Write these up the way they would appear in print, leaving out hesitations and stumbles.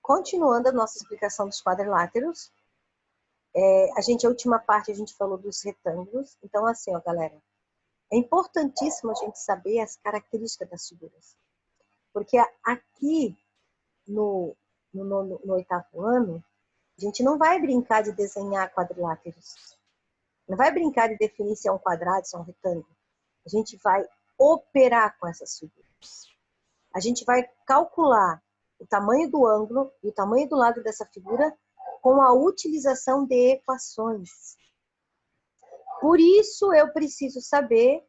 continuando a nossa explicação dos quadriláteros, a última parte a gente falou dos retângulos. Então, assim, ó, galera, é importantíssimo a gente saber as características das figuras. Porque aqui, no oitavo ano, a gente não vai brincar de desenhar quadriláteros. Não vai brincar de definir se é um quadrado, se é um retângulo. A gente vai operar com essas figuras. A gente vai calcular o tamanho do ângulo e o tamanho do lado dessa figura com a utilização de equações. Por isso, eu preciso saber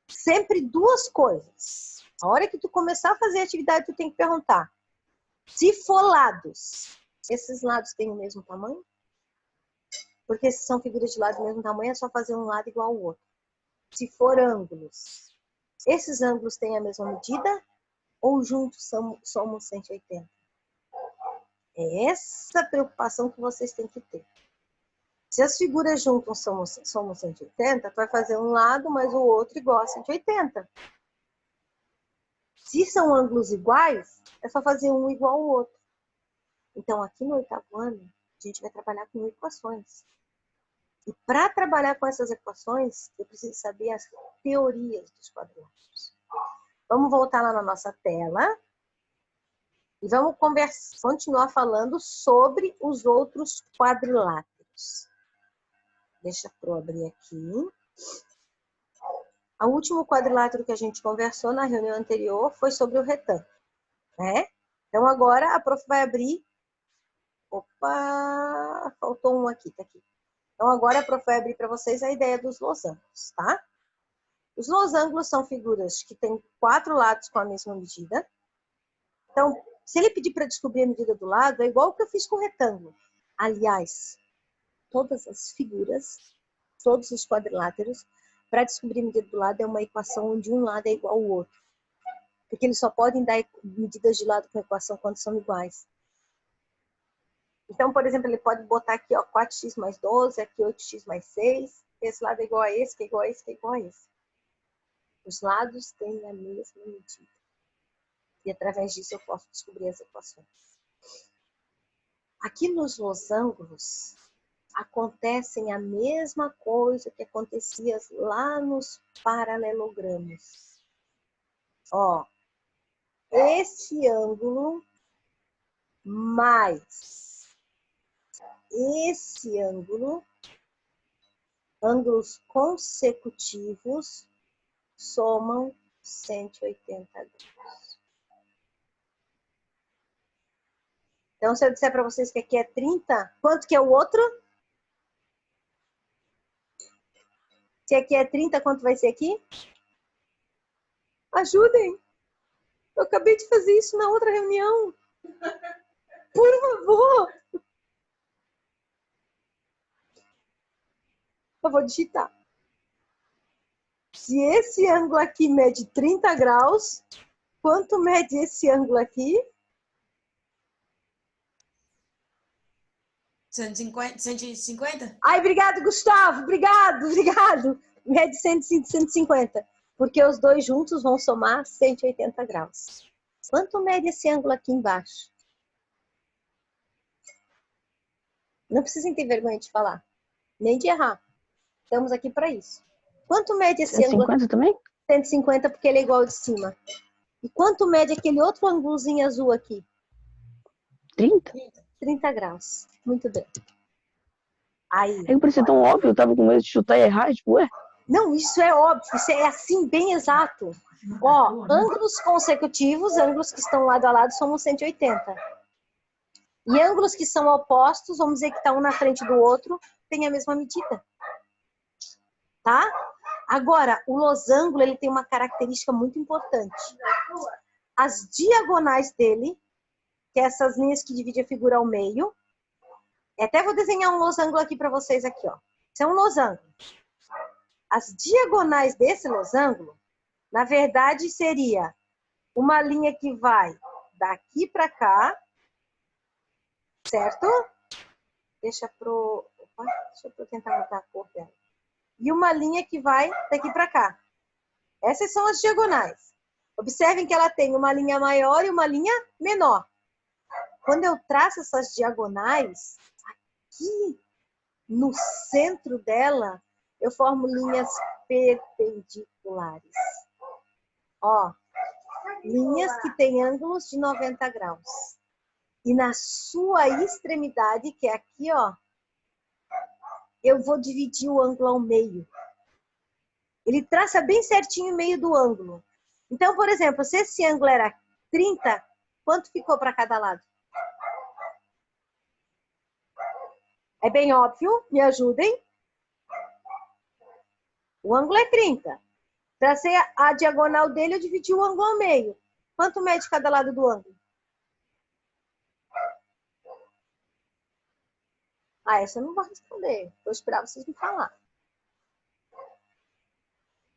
sempre duas coisas. A hora que tu começar a fazer a atividade, tu tem que perguntar: se for lados, esses lados têm o mesmo tamanho? Porque se são figuras de lado do mesmo tamanho, é só fazer um lado igual ao outro. Se for ângulos, esses ângulos têm a mesma medida? Ou juntos somos 180? É essa preocupação que vocês têm que ter. Se as figuras juntas somos 180, tu vai fazer um lado, mas o outro igual a 180. Se são ângulos iguais, é só fazer um igual ao outro. Então, aqui no oitavo ano, a gente vai trabalhar com equações. E para trabalhar com essas equações, eu preciso saber as teorias dos quadriláteros. Vamos voltar lá na nossa tela e vamos continuar falando sobre os outros quadriláteros. Deixa eu abrir aqui. O último quadrilátero que a gente conversou na reunião anterior foi sobre o retângulo, né? Então agora a prof vai abrir. Opa, faltou um aqui, tá aqui. Então agora a prof vai abrir para vocês a ideia dos losangos, tá? Os losangos são figuras que têm 4 lados com a mesma medida. Então, se ele pedir para descobrir a medida do lado, é igual o que eu fiz com o retângulo. Aliás, todas as figuras, todos os quadriláteros, para descobrir a medida do lado é uma equação onde um lado é igual ao outro. Porque eles só podem dar medidas de lado com equação quando são iguais. Então, por exemplo, ele pode botar aqui, ó, 4x mais 12, aqui 8x mais 6. Esse lado é igual a esse, que é igual a esse, que é igual a esse. Os lados têm a mesma medida. E através disso eu posso descobrir as equações. Aqui nos losangos, acontecem a mesma coisa que acontecia lá nos paralelogramas. Ó, esse ângulo mais esse ângulo, ângulos consecutivos, somam 180 graus. Então, se eu disser para vocês que aqui é 30, quanto que é o outro? Se aqui é 30, quanto vai ser aqui? Ajudem! Eu acabei de fazer isso na outra reunião. Por favor! Eu vou digitar. Se esse ângulo aqui mede 30 graus, quanto mede esse ângulo aqui? 150? Ai, obrigado, Gustavo. Obrigado. Mede 150. Porque os dois juntos vão somar 180 graus. Quanto mede esse ângulo aqui embaixo? Não precisem ter vergonha de falar, nem de errar. Estamos aqui para isso. Quanto mede esse ângulo? 150 também? 150, porque ele é igual ao de cima. E quanto mede aquele outro ângulozinho azul aqui? 30? 30 graus. Muito bem. Aí. É que parecia tão óbvio, eu tava com medo de chutar e errar, tipo, ué. Não, isso é óbvio, isso é assim, bem exato. Ó, ângulos consecutivos, ângulos que estão lado a lado, somam 180. E ângulos que são opostos, vamos dizer que está um na frente do outro, tem a mesma medida. Tá? Agora, o losango, ele tem uma característica muito importante. As diagonais dele, que é essas linhas que dividem a figura ao meio, até vou desenhar um losango aqui para vocês aqui, ó. Isso é um losango. As diagonais desse losango, na verdade, seria uma linha que vai daqui para cá, certo? Deixa eu tentar mudar a cor dela. E uma linha que vai daqui para cá. Essas são as diagonais. Observem que ela tem uma linha maior e uma linha menor. Quando eu traço essas diagonais, aqui no centro dela, eu formo linhas perpendiculares. Ó, linhas que têm ângulos de 90 graus. E na sua extremidade, que é aqui, ó, eu vou dividir o ângulo ao meio. Ele traça bem certinho o meio do ângulo. Então, por exemplo, se esse ângulo era 30, quanto ficou para cada lado? É bem óbvio, me ajudem. O ângulo é 30. Tracei a diagonal dele, eu dividi o ângulo ao meio. Quanto mede cada lado do ângulo? Ah, essa eu não vou responder. Vou esperar vocês me falar.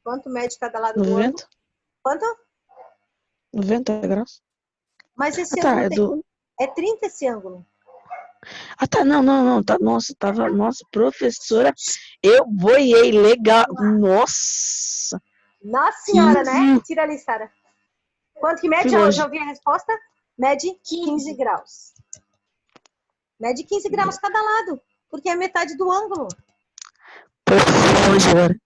Quanto mede cada lado do ângulo? 90? Quanto? 90 graus? Mas esse Tá, ângulo é 30 esse ângulo. Tá, não, tá, nossa, professora, eu boiei legal, nossa, Nossa senhora, né? 15. Tira ali, Sara. Quanto que mede? Fui Já longe. ouvi a resposta? Mede 15 graus. Mede 15 graus cada lado, porque é metade do ângulo. Fui longe agora.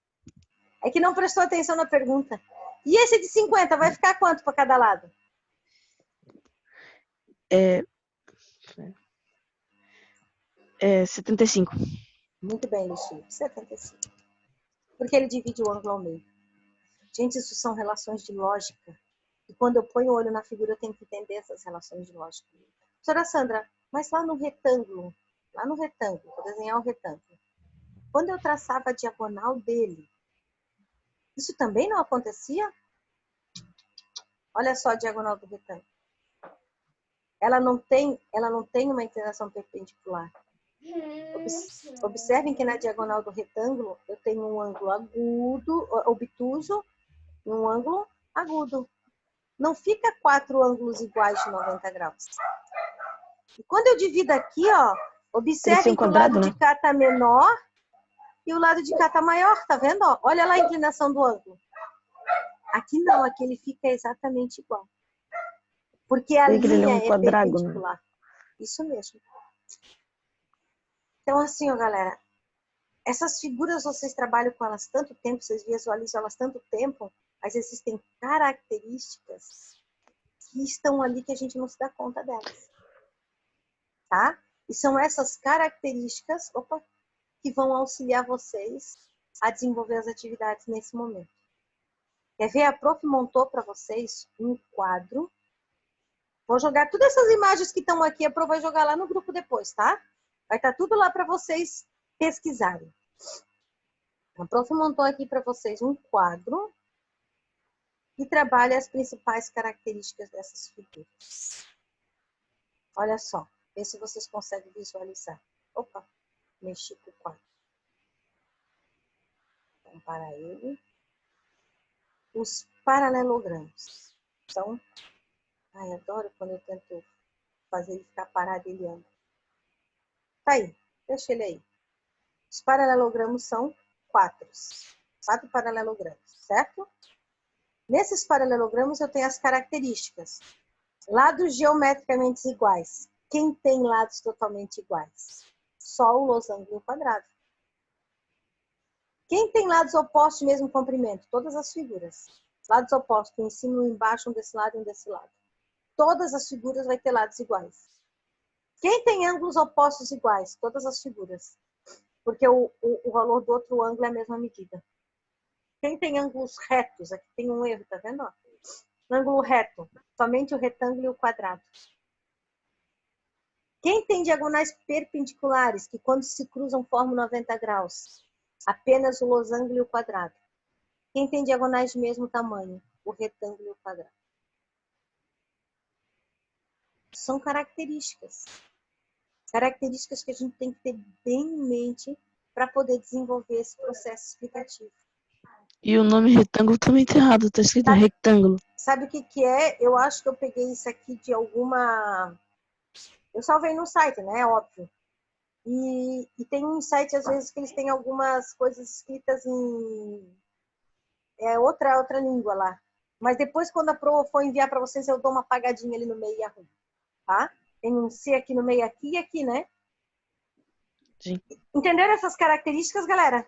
É que não prestou atenção na pergunta. E esse de 50 vai ficar quanto para cada lado? É 75. Muito bem, Luxi. 75. Porque ele divide o ângulo ao meio. Gente, isso são relações de lógica. E quando eu ponho o olho na figura, eu tenho que entender essas relações de lógica. Professora Sandra, mas lá no retângulo, vou desenhar o retângulo. Quando eu traçava a diagonal dele, isso também não acontecia? Olha só a diagonal do retângulo. Ela não tem uma inclinação perpendicular. Observem que na diagonal do retângulo eu tenho um ângulo agudo, obtuso, e um ângulo agudo. Não fica 4 ângulos iguais de 90 graus. E quando eu divido aqui, ó, observem que o lado de cá tá menor e o lado de cá tá maior, tá vendo? Ó? Olha lá a inclinação do ângulo. Aqui não, aqui ele fica exatamente igual. Porque a linha é perpendicular. Isso mesmo. Então, assim, ó, galera, essas figuras vocês trabalham com elas tanto tempo, vocês visualizam elas tanto tempo, mas existem características que estão ali que a gente não se dá conta delas. Tá? E são essas características, que vão auxiliar vocês a desenvolver as atividades nesse momento. Quer ver? A prof montou para vocês um quadro. Vou jogar todas essas imagens que estão aqui, a prof vai jogar lá no grupo depois, tá? Vai estar tudo lá para vocês pesquisarem. A prof montou aqui para vocês um quadro que trabalha as principais características dessas figuras. Olha só, vê se vocês conseguem visualizar. Opa, mexi com o quadro. Vamos parar ele. Os paralelogramas. Então, adoro quando eu tento fazer ele ficar parado, ele anda. Tá aí, deixa ele aí. Os paralelogramas são 4 paralelogramas, certo? Nesses paralelogramas eu tenho as características. Lados geometricamente iguais. Quem tem lados totalmente iguais? Só o losango e o quadrado. Quem tem lados opostos, mesmo comprimento? Todas as figuras. Lados opostos, um em cima, um embaixo, um desse lado e um desse lado. Todas as figuras vai ter lados iguais. Quem tem ângulos opostos iguais? Todas as figuras. Porque o valor do outro ângulo é a mesma medida. Quem tem ângulos retos? Aqui tem um erro, tá vendo? Ângulo reto, somente o retângulo e o quadrado. Quem tem diagonais perpendiculares, que quando se cruzam formam 90 graus? Apenas o losango e o quadrado. Quem tem diagonais de mesmo tamanho? O retângulo e o quadrado. São características. Características que a gente tem que ter bem em mente para poder desenvolver esse processo explicativo. E o nome retângulo também tá errado, tá escrito retângulo. Sabe o que é? Eu acho que eu peguei isso aqui de alguma... Eu salvei no site, né? Óbvio. E tem um site, às vezes, que eles têm algumas coisas escritas em outra língua lá. Mas depois, quando a Pro for enviar para vocês, eu dou uma apagadinha ali no meio e arrumo. Tá? Tem um C aqui no meio, aqui e aqui, né? Sim. Entenderam essas características, galera?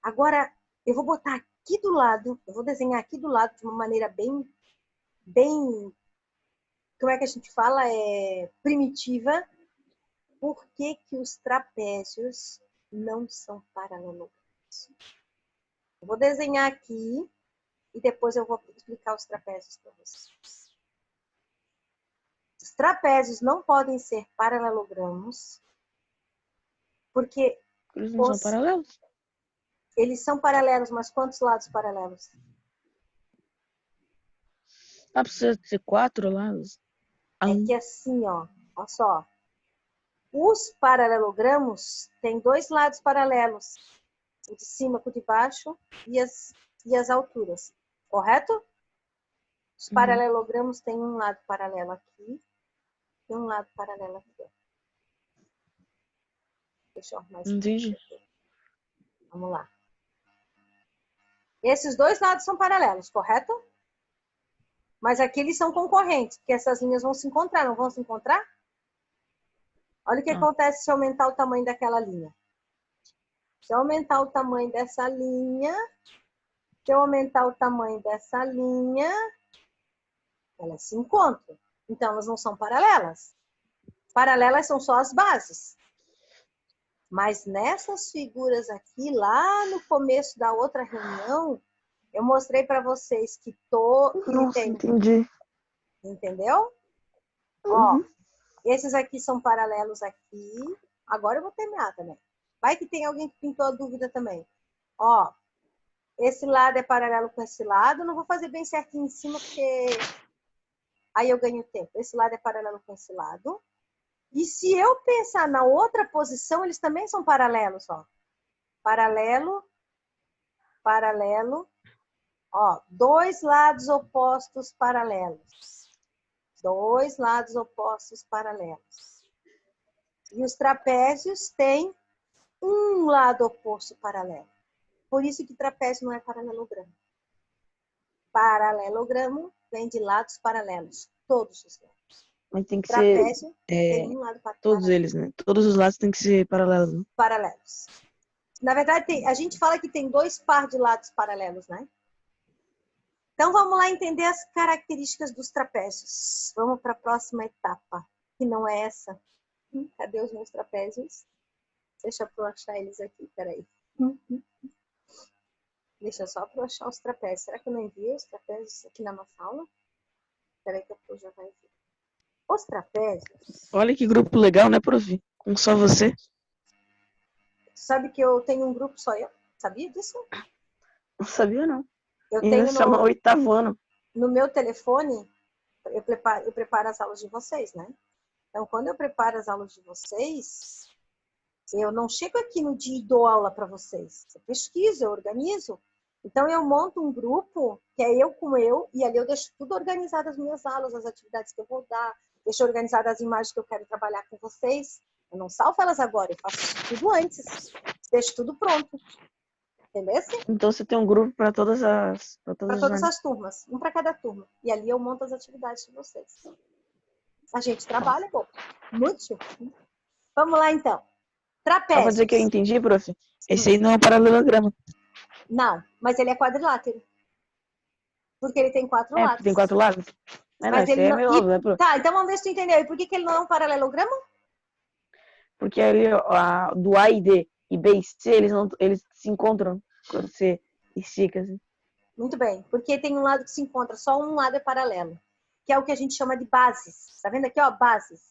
Agora, eu vou botar aqui do lado, eu vou desenhar aqui do lado de uma maneira bem, como é que a gente fala? Primitiva. Por que que os trapézios não são paralelogramos? Eu vou desenhar aqui e depois eu vou explicar os trapézios para vocês. Os trapézios não podem ser paralelogramos porque Eles não são paralelos. eles são paralelos, mas quantos lados paralelos? Ah, precisa ser 4 lados. É que assim, ó só. Os paralelogramos têm 2 lados paralelos, o de cima com o de baixo e as alturas, correto? Os paralelogramos têm um lado paralelo aqui e um lado paralelo aqui. Deixa eu arrumar isso. Entendi. Vamos lá. Esses 2 lados são paralelos, correto? Mas aqui eles são concorrentes, porque essas linhas vão se encontrar, não vão se encontrar? Olha o que acontece se aumentar o tamanho daquela linha. Se eu aumentar o tamanho dessa linha, elas se encontram. Então, elas não são paralelas. Paralelas são só as bases. Mas nessas figuras aqui, lá no começo da outra reunião, eu mostrei para vocês que Nossa, entendi. Entendeu? Ó, esses aqui são paralelos aqui. Agora eu vou terminar também. Vai que tem alguém que pintou a dúvida também. Ó, esse lado é paralelo com esse lado. Não vou fazer bem certinho em cima, porque aí eu ganho tempo. Esse lado é paralelo com esse lado. E se eu pensar na outra posição, eles também são paralelos, ó. Paralelo, paralelo. Ó, 2 lados opostos paralelos. 2 lados opostos paralelos. E os trapézios têm um lado oposto paralelo. Por isso que trapézio não é paralelogramo. Paralelogramo vem de lados paralelos. Todos os lados. Mas tem que Trapézio ser tem um lado paralelo. todos eles, né? Todos os lados têm que ser paralelos, né? Paralelos. Na verdade, a gente fala que tem 2 par de lados paralelos, né? Então, vamos lá entender as características dos trapézios. Vamos para a próxima etapa, que não é essa. Cadê os meus trapézios? Deixa eu achar eles aqui, peraí. Deixa só para achar os trapézios. Será que eu não enviei os trapézios aqui na nossa aula? Peraí que eu já vai ver. Os trapézios... Olha que grupo legal, né, prof? Com só você. Sabe que eu tenho um grupo só eu? Sabia disso? Não sabia, não. Eu E tenho ainda chama o 8º ano. no meu telefone, eu preparo as aulas de vocês, né? Então, quando eu preparo as aulas de vocês, eu não chego aqui no dia e dou aula para vocês. Eu pesquiso, eu organizo. Então, eu monto um grupo, que é eu com eu, e ali eu deixo tudo organizado, as minhas aulas, as atividades que eu vou dar, deixo organizadas as imagens que eu quero trabalhar com vocês. Eu não salvo elas agora, eu faço tudo antes. Deixo tudo pronto. Entendeu? Então você tem um grupo para todas as turmas, um para cada turma. E ali eu monto as atividades de vocês. A gente trabalha, pô. Muito chique. Vamos lá, então. Trapézios. Só pra dizer que eu entendi, prof. Esse aí não é um paralelogramo. Não, mas ele é quadrilátero. Porque ele tem 4 lados. Porque tem 4 lados? Mas ele esse não... é meio óbvio, né, prof? Tá, então vamos ver se tu entendeu. E por que ele não é um paralelogramo? Porque ali, do A e D e B e C, eles se encontram quando você estica, assim. Muito bem, porque tem um lado que se encontra, só um lado é paralelo, que é o que a gente chama de bases. Tá vendo aqui, ó, bases.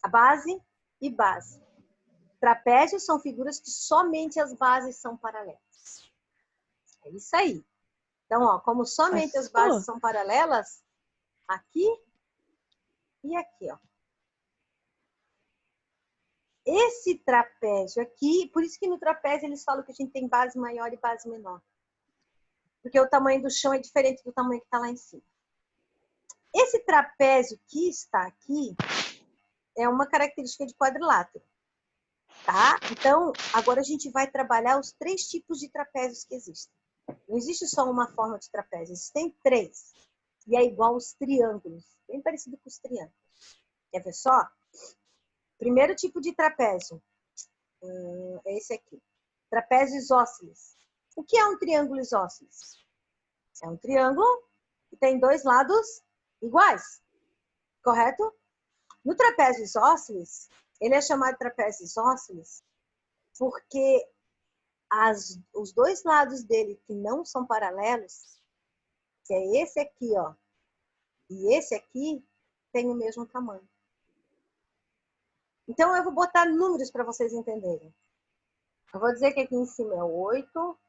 A base e base. Trapézios são figuras que somente as bases são paralelas. É isso aí. Então, ó, como somente as bases são paralelas, aqui e aqui, ó. Esse trapézio aqui, por isso que no trapézio eles falam que a gente tem base maior e base menor. Porque o tamanho do chão é diferente do tamanho que está lá em cima. Esse trapézio que está aqui é uma característica de quadrilátero. Tá? Então, agora a gente vai trabalhar os 3 tipos de trapézios que existem. Não existe só uma forma de trapézio, existem 3. E é igual aos triângulos, bem parecido com os triângulos. Quer ver só? Primeiro tipo de trapézio. É esse aqui. Trapézio isósceles. O que é um triângulo isósceles? É um triângulo que tem dois lados iguais. Correto? No trapézio isósceles, ele é chamado de trapézio isósceles porque os dois lados dele que não são paralelos, que é esse aqui, ó, e esse aqui, tem o mesmo tamanho. Então, eu vou botar números para vocês entenderem. Eu vou dizer que aqui em cima é 8,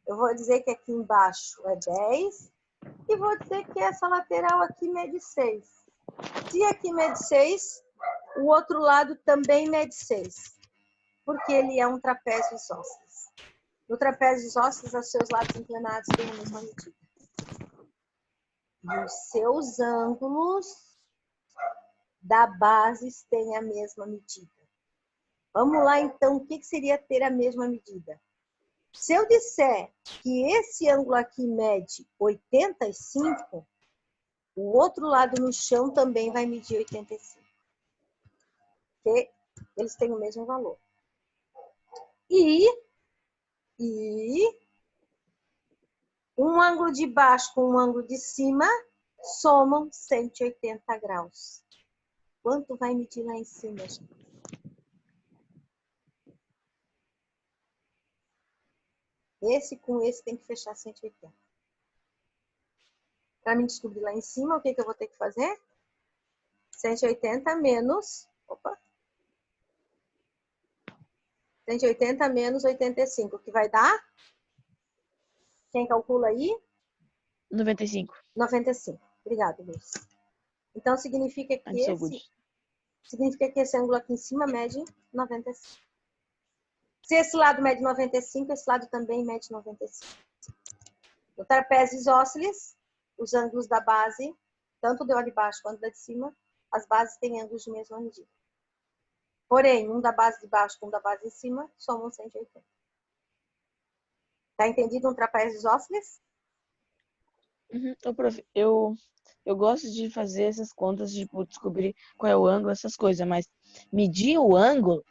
eu vou dizer que aqui embaixo é 10, e vou dizer que essa lateral aqui mede 6. Se aqui mede 6, o outro lado também mede 6, porque ele é um trapézio isósceles. No trapézio isósceles, os seus lados inclinados têm a mesma medida. E os seus ângulos da base têm a mesma medida. Vamos lá, então, o que seria ter a mesma medida? Se eu disser que esse ângulo aqui mede 85, o outro lado no chão também vai medir 85. Porque eles têm o mesmo valor. E um ângulo de baixo com um ângulo de cima somam 180 graus. Quanto vai medir lá em cima, gente? Esse com esse tem que fechar 180. Para me descobrir lá em cima, o que eu vou ter que fazer? 180 menos... Opa! 180 menos 85, que vai dar? Quem calcula aí? 95. 95. Obrigada, Luz. Então, significa que esse ângulo aqui em cima mede 95. Se esse lado mede 95, esse lado também mede 95. No trapézio isósceles, os ângulos da base, tanto da de baixo quanto da de cima, as bases têm ângulos de mesma medida. Porém, um da base de baixo com um da base de cima somam 180. Tá entendido um trapézio isósceles? Ô, prof, eu gosto de fazer essas contas, tipo, descobrir qual é o ângulo, essas coisas, mas medir o ângulo,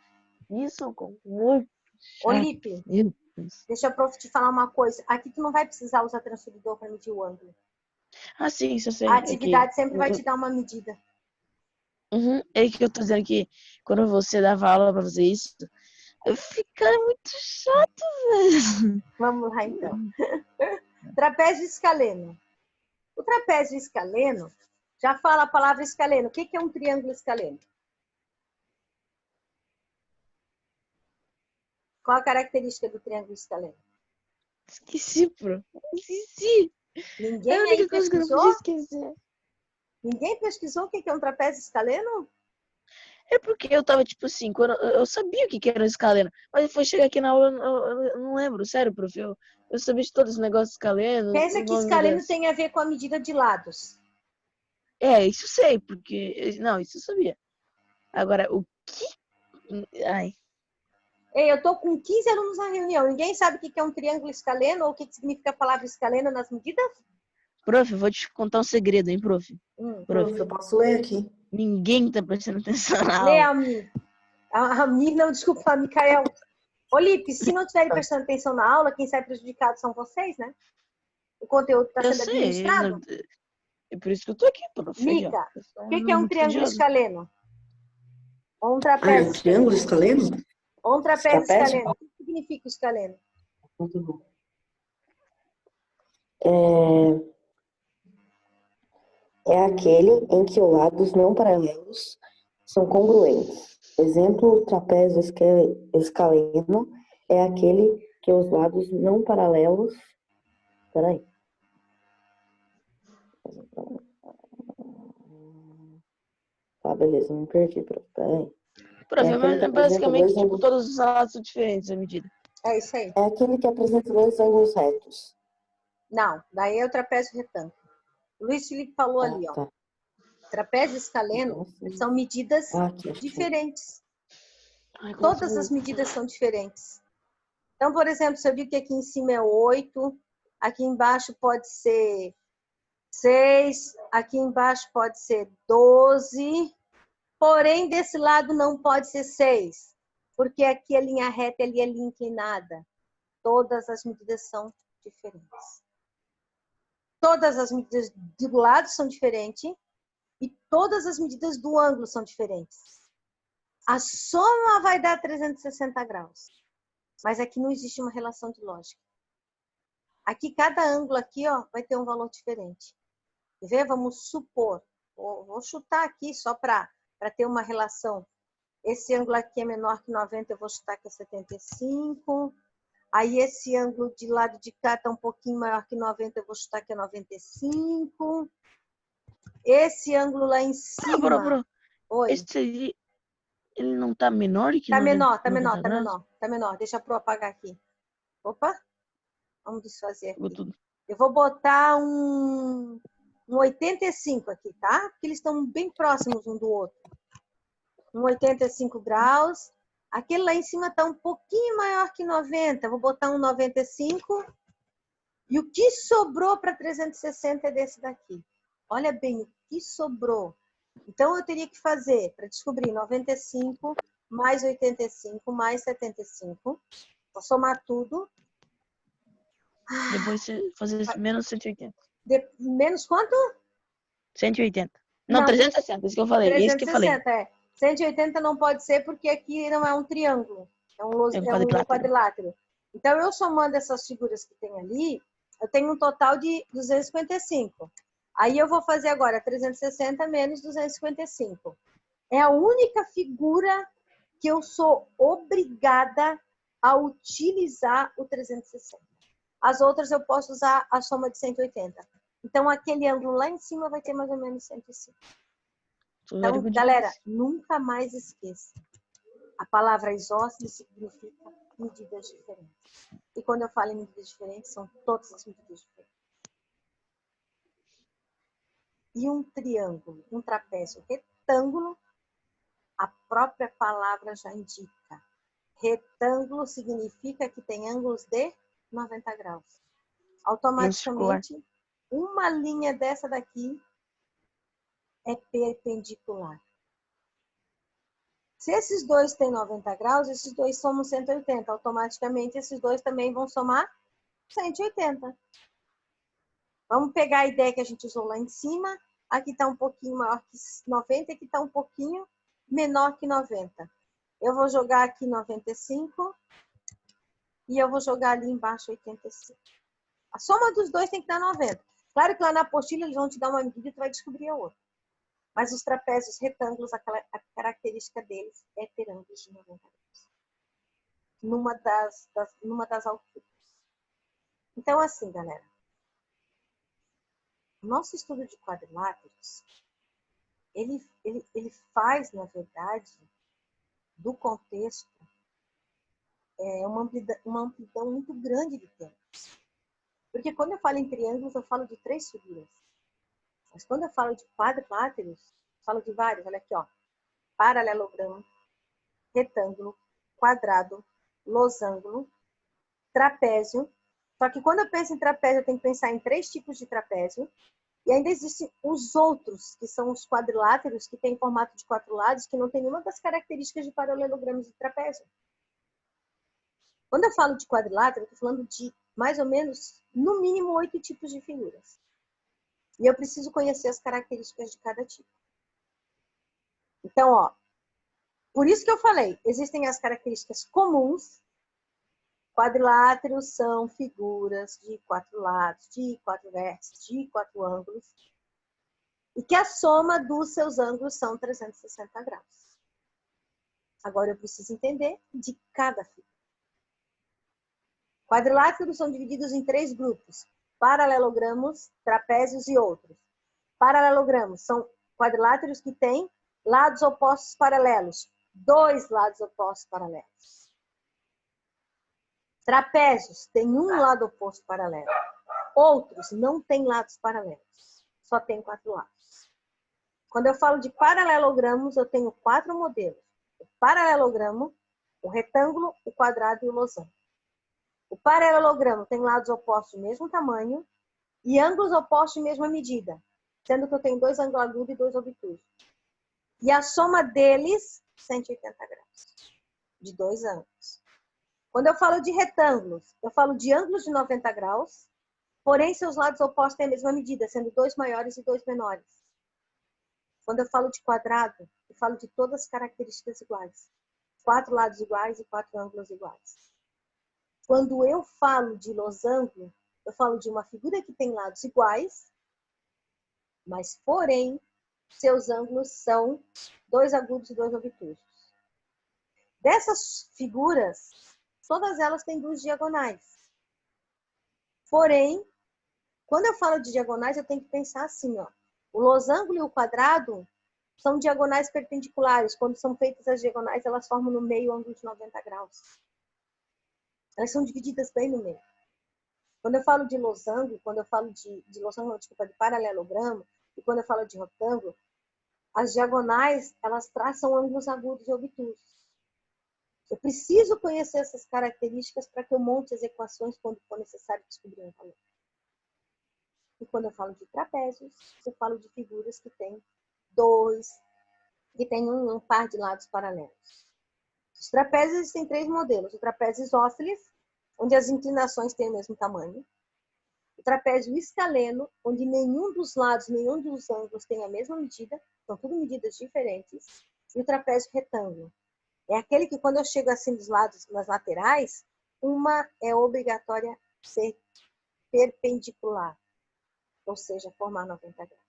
isso é muito Ô, chato. Lipe, Meu Deus. deixa eu te falar uma coisa. Aqui tu não vai precisar usar transferidor para medir o ângulo. Ah, sim, isso eu sei. A atividade sempre vai te dar uma medida. É que eu tô dizendo que quando você dava aula pra fazer isso, fica muito chato mesmo. Vamos lá, então. Trapézio escaleno. O trapézio escaleno, já fala a palavra escaleno. O que é um triângulo escaleno? Qual a característica do triângulo escaleno? Esqueci, pro. Esqueci. Ninguém É a aí única coisa que eu não pesquisou? podia esquecer. Ninguém pesquisou o que é um trapézio escaleno? É porque eu tava, tipo assim, quando eu sabia o que era um escaleno, mas foi chegar aqui na aula, eu não lembro, sério, prof. Eu sabia de todos os negócios escalenos, Pensa o que nome escaleno das... tem a ver com a medida de lados. É, isso eu sei, porque... Não, isso eu sabia. Agora, o que... Ai, Ei, eu tô com 15 alunos na reunião. Ninguém sabe o que é um triângulo escaleno ou o que significa a palavra escaleno nas medidas? prof, eu vou te contar um segredo, hein, prof. Prof, eu posso ler aqui? Ninguém tá prestando atenção na Lê aula. a mim. A mim, não, desculpa, a Micael. Olipe, se não estiverem prestando atenção na aula, quem sai prejudicado são vocês, né? O conteúdo está Eu sendo sei, administrado. é por isso que eu tô aqui, prof. Aí, ó. Mica, Pessoal, o que é um muito triângulo estudioso. escaleno? Ou um Ah, é trapézio um triângulo escaleno? Ou um trapézio Trapézio? escaleno. O que significa o escaleno? Muito bom. É aquele em que os lados não paralelos são congruentes. Exemplo, o trapézio escaleno é aquele que os lados não paralelos... Peraí. Tá, beleza, me perdi, prof. Peraí. Prof, É aquele que mas apresenta basicamente, dois tipo, ângulos... todos os lados são diferentes a medida. É isso aí. É aquele que apresenta dois ângulos retos. Não, daí é o trapézio retângulo. O Luiz Felipe falou ali, ó. Tá. Trapézio escaleno são medidas Aqui, acho que foi. diferentes. Ai, Todas as medidas são diferentes. Então, por exemplo, se eu digo que aqui em cima é 8, aqui embaixo pode ser 6, aqui embaixo pode ser 12, Porém, desse lado não pode ser 6, porque aqui a linha reta e ali a linha inclinada. Todas as medidas são diferentes. Todas as medidas do lado são diferentes e todas as medidas do ângulo são diferentes. A soma vai dar 360 graus. Mas aqui não existe uma relação de lógica. Aqui, cada ângulo aqui, ó, vai ter um valor diferente. Quer ver? Vamos supor. Vou chutar aqui só para ter uma relação. Esse ângulo aqui é menor que 90, eu vou chutar que é 75. Aí esse ângulo de lado de cá está um pouquinho maior que 90, eu vou chutar que é 95. Esse ângulo lá em cima... Bro. Oi. Esse aí, ele não tá menor que Tá 90, menor, tá 90 menor, tá graus? menor, tá menor. Deixa a Pro apagar aqui. Opa. Vamos desfazer Pegou aqui. tudo. Eu vou botar um 85 aqui, tá? Porque eles estão bem próximos um do outro. Um 85 graus. Aquele lá em cima está um pouquinho maior que 90. Vou botar um 95. E o que sobrou para 360 é desse daqui. Olha bem, o que sobrou. Então, eu teria que fazer, para descobrir, 95 mais 85 mais 75. Vou somar tudo. Depois você fazer menos 180. Menos quanto? 180. Não, Não. 360, isso que eu falei. Isso que eu falei. 360, é. 180 não pode ser porque aqui não é um triângulo. É um quadrilátero. quadrilátero. Então, eu somando essas figuras que tem ali, eu tenho um total de 255. Aí eu vou fazer agora 360 menos 255. É a única figura que eu sou obrigada a utilizar o 360. As outras eu posso usar a soma de 180. Então, aquele ângulo lá em cima vai ter mais ou menos 105. Então, galera, nunca mais esqueça. A palavra isósceles significa medidas diferentes. E quando eu falo em medidas diferentes, são todas as medidas diferentes. E um triângulo, um trapézio retângulo, a própria palavra já indica. Retângulo significa que tem ângulos de 90 graus. Automaticamente, uma linha dessa daqui é perpendicular. Se esses dois têm 90 graus, esses dois somam 180. Automaticamente, esses dois também vão somar 180. Vamos pegar a ideia que a gente usou lá em cima. Aqui está um pouquinho maior que 90, aqui está um pouquinho menor que 90. Eu vou jogar aqui 95 e eu vou jogar ali embaixo 85. A soma dos dois tem que dar 90. Claro que lá na apostila eles vão te dar uma medida e tu vai descobrir a outra. Mas os trapézios retângulos, a característica deles é ter ângulos de 90 graus. Numa das alturas. Então, assim, galera. O nosso estudo de quadriláteros, ele faz, na verdade, do contexto, uma amplidão muito grande de tempos. Porque quando eu falo em triângulos, eu falo de 3 figuras. Mas quando eu falo de quadriláteros, eu falo de vários. Olha aqui, ó. Paralelogramo, retângulo, quadrado, losango, trapézio. Só que quando eu penso em trapézio, eu tenho que pensar em 3 tipos de trapézio. E ainda existem os outros, que são os quadriláteros, que têm formato de 4 lados, que não tem nenhuma das características de paralelogramos de trapézio. Quando eu falo de quadrilátero, eu estou falando de mais ou menos, no mínimo, 8 tipos de figuras. E eu preciso conhecer as características de cada tipo. Então, ó, por isso que eu falei, existem as características comuns. Quadriláteros são figuras de 4 lados, de 4 vértices, de 4 ângulos. E que a soma dos seus ângulos são 360 graus. Agora eu preciso entender de cada figura. Quadriláteros são divididos em 3 grupos. Paralelogramos, trapézios e outros. Paralelogramos são quadriláteros que têm lados opostos paralelos. 2 lados opostos paralelos. Trapézios têm um lado oposto paralelo. Outros não têm lados paralelos. Só tem 4 lados. Quando eu falo de paralelogramos, eu tenho 4 modelos. O paralelogramo, o retângulo, o quadrado e o losango. O paralelogramo tem lados opostos do mesmo tamanho e ângulos opostos de mesma medida, sendo que eu tenho 2 ângulos agudos e 2 obtusos. E a soma deles, 180 graus, de 2 ângulos. Quando eu falo de retângulos, eu falo de ângulos de 90 graus, porém seus lados opostos têm a mesma medida, sendo 2 maiores e 2 menores. Quando eu falo de quadrado, eu falo de todas as características iguais. 4 lados iguais e 4 ângulos iguais. Quando eu falo de losango, eu falo de uma figura que tem lados iguais, mas, porém, seus ângulos são 2 agudos e 2 obtusos. Dessas figuras, todas elas têm 2 diagonais. Porém, quando eu falo de diagonais, eu tenho que pensar assim, ó. O losango e o quadrado são diagonais perpendiculares. Quando são feitas as diagonais, elas formam no meio ângulo de 90 graus. Elas são divididas bem no meio. Quando eu falo de losango, quando eu falo de losango, desculpa, de paralelogramo, e quando eu falo de retângulo, as diagonais, elas traçam ângulos agudos e obtusos. Eu preciso conhecer essas características para que eu monte as equações quando for necessário descobrir um valor. E quando eu falo de trapézios, eu falo de figuras que têm um par de lados paralelos. Os trapézios existem 3 modelos. O trapézio isósceles, onde as inclinações têm o mesmo tamanho. O trapézio escaleno, onde nenhum dos lados, nenhum dos ângulos tem a mesma medida, são tudo medidas diferentes. E o trapézio retângulo. É aquele que quando eu chego assim dos lados, nas laterais, uma é obrigatória ser perpendicular, ou seja, formar 90 graus.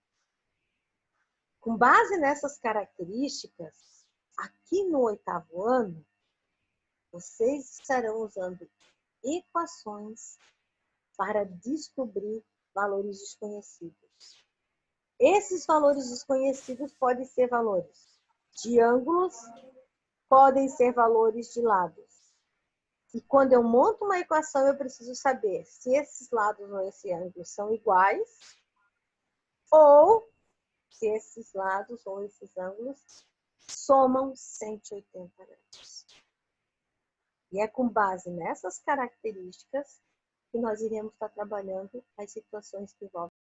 Com base nessas características, aqui no 8º ano, vocês estarão usando equações para descobrir valores desconhecidos. Esses valores desconhecidos podem ser valores de ângulos, podem ser valores de lados. E quando eu monto uma equação, eu preciso saber se esses lados ou esse ângulo são iguais ou se esses lados ou esses ângulos somam 180 graus. E é com base nessas características que nós iremos estar trabalhando as situações que envolvem